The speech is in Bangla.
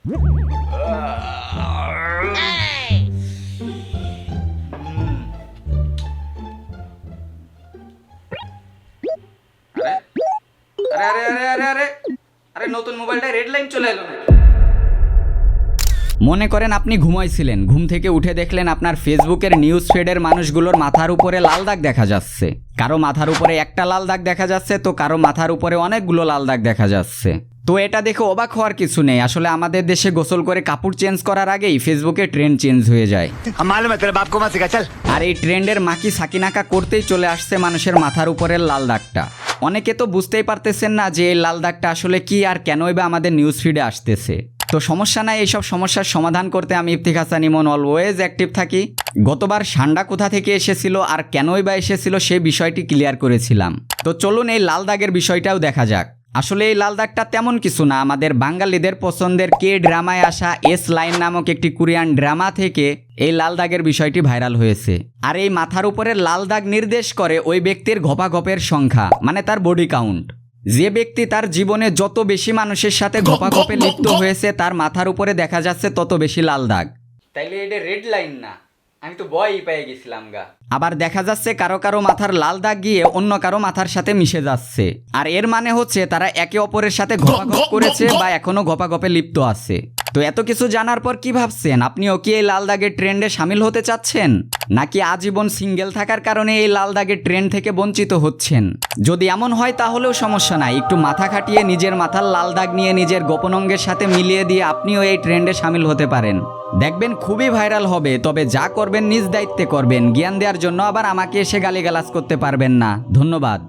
আরে আরে আরে আরে আরে আরে নতুন মোবাইলটা রেড লাইন চলে এলো। মনে করেন আপনি ঘুমাইছিলেন, ঘুম থেকে উঠে দেখলেন আপনার ফেসবুকের নিউজ ফিডের মানুষগুলোর মাথার উপরে লাল দাগ দেখা যাচ্ছে। কারো মাথার উপরে একটা লাল দাগ দেখা যাচ্ছে, তো কারো মাথার উপরে অনেকগুলো লাল দাগ দেখা যাচ্ছে। তো এটা দেখে অবাক হওয়ার কিছু নেই। আসলে আমাদের দেশে গোসল করে কাপড় চেঞ্জ করার আগেই ফেসবুকে ট্রেন্ড চেঞ্জ হয়ে যায়। আর এই ট্রেন্ডের মাকি সাকিনাকা করতেই চলে আসছে মানুষের মাথার উপরের লাল দাগটা। অনেকে তো বুঝতেই পারতেছেন না যে এই লাল দাগটা আসলে কি আর কেনই বা আমাদের নিউজ ফিডে আসতেছে। তো সমস্যা নাই, এইসব সমস্যার সমাধান করতে আমি ইফতিক হাসান ইমন অলওয়েজ অ্যাক্টিভ থাকি। গতবার ঠান্ডা কোথা থেকে এসেছিল আর কেনই বা এসেছিল সেই বিষয়টি ক্লিয়ার করেছিলাম। তো চলুন এই লাল দাগের বিষয়টাও দেখা যাক। আসলে এই লাল দাগটা তেমন কিছু না, আমাদের বাঙালিদের পছন্দের কে ড্রামায় আসা এস লাইন নামক একটি কোরিয়ান ড্রামা থেকে এই লাল দাগের বিষয়টি ভাইরাল হয়েছে। আর এই মাথার উপরে লাল দাগ নির্দেশ করে ওই ব্যক্তির ঘপাঘপের সংখ্যা, মানে তার বডি কাউন্ট। যে ব্যক্তি তার জীবনে যত বেশি মানুষের সাথে ঘপাঘপে লিপ্ত হয়েছে তার মাথার উপরে দেখা যাচ্ছে তত বেশি লাল দাগ। তাইলে এটা রেড লাইন না, আমি তো ভয়ই পেয়ে গেছিলাম গা। আবার দেখা যাচ্ছে কারো কারো মাথার লাল দাগ গিয়ে অন্য কারো মাথার সাথে মিশে যাচ্ছে। আর এর মানে হচ্ছে তারা একে অপরের সাথে ঘপাঘপ করেছে বা এখনো ঘপাঘপে লিপ্ত আছে। তো এত কিছু জানার পর কি ভাবছেন? আপনিও কি এই লাল দাগের ট্রেন্ডে সামিল হতে চাচ্ছেন, নাকি আজীবন সিঙ্গেল থাকার কারণে এই লাল দাগের ট্রেন্ড থেকে বঞ্চিত হচ্ছেন? যদি এমন হয় তাহলেও সমস্যা নাই, একটু মাথা খাটিয়ে নিজের মাথার লাল দাগ নিয়ে নিজের গোপন অঙ্গের সাথে মিলিয়ে দিয়ে আপনিও এই ট্রেন্ডে সামিল হতে পারেন। দেখবেন খুবই ভাইরাল হবে। তবে যা করবেন নিজ দায়িত্বে করবেন। জ্ঞান দেওয়ার জন্য আবার আমাকে এসে গালিগালাজ করতে পারবেন না। ধন্যবাদ।